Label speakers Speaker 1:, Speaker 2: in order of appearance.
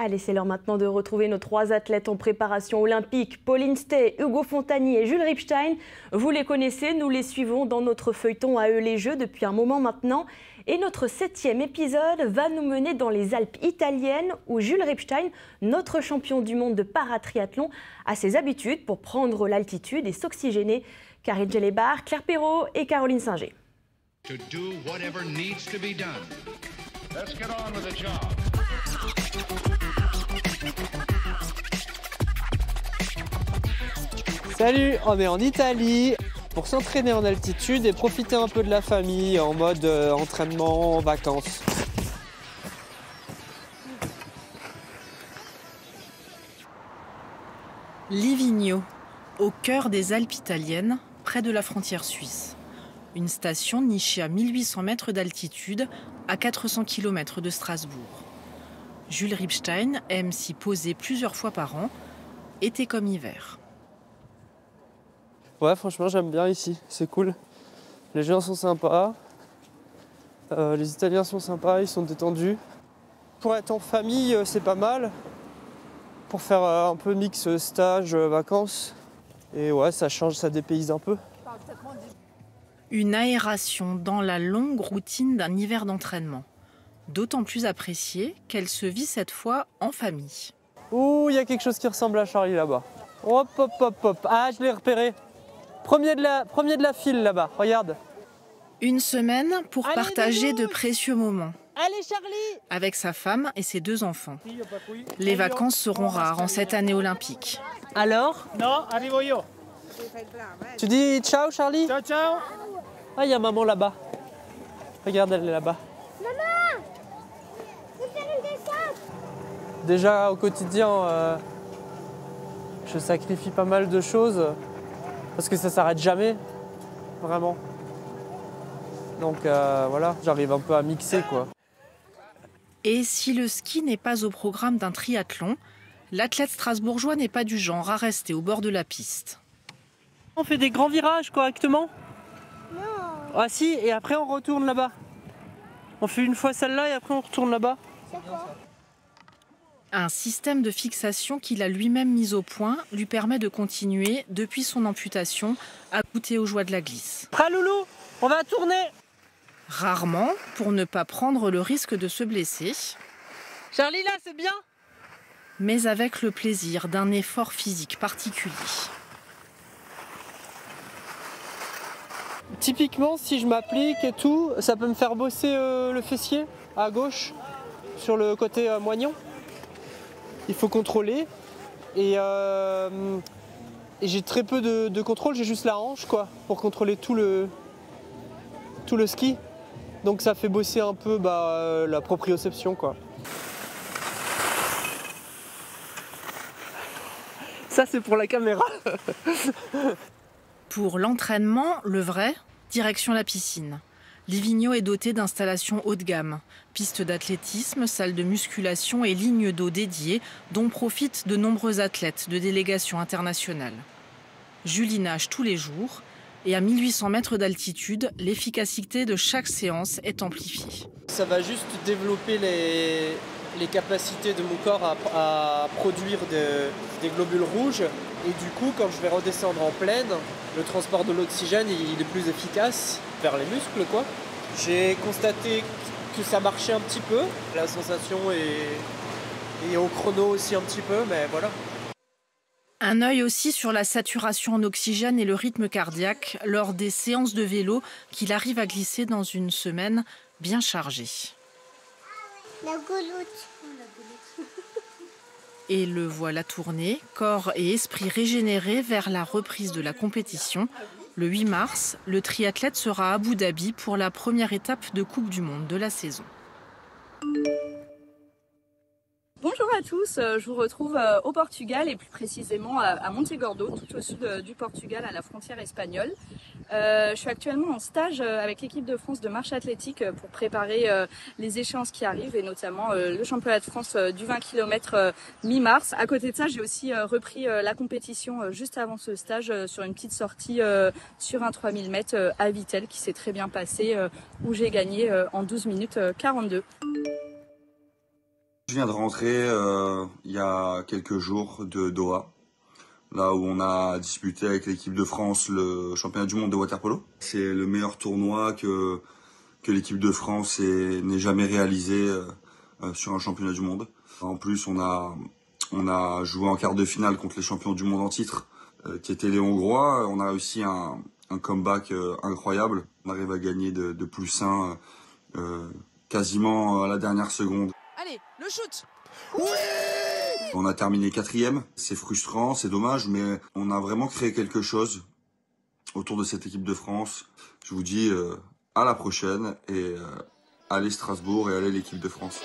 Speaker 1: Allez, c'est l'heure maintenant de retrouver nos 3 athlètes en préparation olympique. Pauline Stey, Hugo Fontagny et Jules Ripstein. Vous les connaissez, nous les suivons dans notre feuilleton À eux les Jeux depuis un moment maintenant. Et notre 7e épisode va nous mener dans les Alpes italiennes où Jules Ripstein, notre champion du monde de paratriathlon, a ses habitudes pour prendre l'altitude et s'oxygéner. Karine Djelebar, Claire Perrault et Caroline Singer.
Speaker 2: Salut, on est en Italie pour s'entraîner en altitude et profiter un peu de la famille en mode entraînement, vacances.
Speaker 3: Livigno, au cœur des Alpes italiennes, près de la frontière suisse. Une station nichée à 1800 mètres d'altitude, à 400 km de Strasbourg. Jules Ripstein aime s'y poser plusieurs fois par an, été comme hiver.
Speaker 2: Ouais, franchement, j'aime bien ici, c'est cool. Les gens sont sympas, les Italiens sont sympas, ils sont détendus. Pour être en famille, c'est pas mal. Pour faire un peu mix stage, vacances. Et ouais, ça change, ça dépayse un peu.
Speaker 3: Une aération dans la longue routine d'un hiver d'entraînement. D'autant plus appréciée qu'elle se vit cette fois en famille.
Speaker 2: Ouh, il y a quelque chose qui ressemble à Charlie là-bas. Hop, hop, hop, hop. Ah, je l'ai repéré. Premier de la file là-bas, regarde.
Speaker 3: Une semaine pour partager de précieux moments.
Speaker 2: Allez Charlie!
Speaker 3: Avec sa femme et ses 2 enfants. Les vacances seront rares en cette année olympique.
Speaker 2: Alors?
Speaker 4: Non, arrivo io.
Speaker 2: Tu dis ciao Charlie?
Speaker 4: Ciao, ciao.
Speaker 2: Ah, il y a maman là-bas. Regarde, elle est là-bas.
Speaker 5: Maman! Je vais faire une descente!
Speaker 2: Déjà au quotidien, je sacrifie pas mal de choses parce que ça s'arrête jamais, vraiment. Donc voilà, j'arrive un peu à mixer quoi.
Speaker 3: Et si le ski n'est pas au programme d'un triathlon, l'athlète strasbourgeois n'est pas du genre à rester au bord de la piste.
Speaker 2: On fait des grands virages correctement?
Speaker 5: Non!
Speaker 2: Ah si, et après on retourne là-bas. On fait une fois celle-là et après on retourne là-bas.
Speaker 5: C'est quoi?
Speaker 3: Un système de fixation qu'il a lui-même mis au point lui permet de continuer, depuis son amputation, à goûter aux joies de la glisse.
Speaker 2: Prêt loulou? On va tourner!
Speaker 3: Rarement, pour ne pas prendre le risque de se blesser,
Speaker 2: Charlie là, c'est bien?
Speaker 3: mais avec le plaisir d'un effort physique particulier.
Speaker 2: Typiquement, si je m'applique et tout, ça peut me faire bosser le fessier à gauche, sur le côté moignon. Il faut contrôler et j'ai très peu de contrôle, j'ai juste la hanche quoi, pour contrôler tout le ski. Donc ça fait bosser un peu la proprioception quoi. Ça c'est pour la caméra.
Speaker 3: Pour l'entraînement, le vrai, direction la piscine. Livigno est doté d'installations haut de gamme, pistes d'athlétisme, salles de musculation et lignes d'eau dédiées dont profitent de nombreux athlètes de délégations internationales. Julie nage tous les jours et à 1800 mètres d'altitude, l'efficacité de chaque séance est amplifiée.
Speaker 2: Ça va juste développer les capacités de mon corps à produire des globules rouges et du coup quand je vais redescendre en plaine, le transport de l'oxygène il est plus efficace vers les muscles quoi. J'ai constaté que ça marchait un petit peu, la sensation et au chrono aussi un petit peu, mais voilà.
Speaker 3: Un œil aussi sur la saturation en oxygène et le rythme cardiaque lors des séances de vélo qu'il arrive à glisser dans une semaine bien chargée.
Speaker 5: La gouloute.
Speaker 3: Et le voilà tourné, corps et esprit régénérés vers la reprise de la compétition. Le 8 mars, le triathlète sera à Abu Dhabi pour la première étape de Coupe du Monde de la saison.
Speaker 6: Bonjour à tous, je vous retrouve au Portugal et plus précisément à Montegordo, tout au sud du Portugal, à la frontière espagnole. Je suis actuellement en stage avec l'équipe de France de marche athlétique pour préparer les échéances qui arrivent et notamment le championnat de France du 20 km mi-mars. À côté de ça, j'ai aussi repris la compétition juste avant ce stage sur une petite sortie sur un 3000 mètres à Vittel qui s'est très bien passé où j'ai gagné en 12 minutes 42.
Speaker 4: Je viens de rentrer il y a quelques jours de Doha, là où on a disputé avec l'équipe de France le championnat du monde de water-polo. C'est le meilleur tournoi que l'équipe de France n'ait jamais réalisé sur un championnat du monde. En plus, on a joué en quart de finale contre les champions du monde en titre, qui étaient les Hongrois. On a réussi un comeback incroyable. On arrive à gagner de +1 quasiment à la dernière seconde.
Speaker 3: Allez, le shoot!
Speaker 4: Oui! On a terminé 4e. C'est frustrant, c'est dommage, mais on a vraiment créé quelque chose autour de cette équipe de France. Je vous dis à la prochaine et allez Strasbourg et allez l'équipe de France.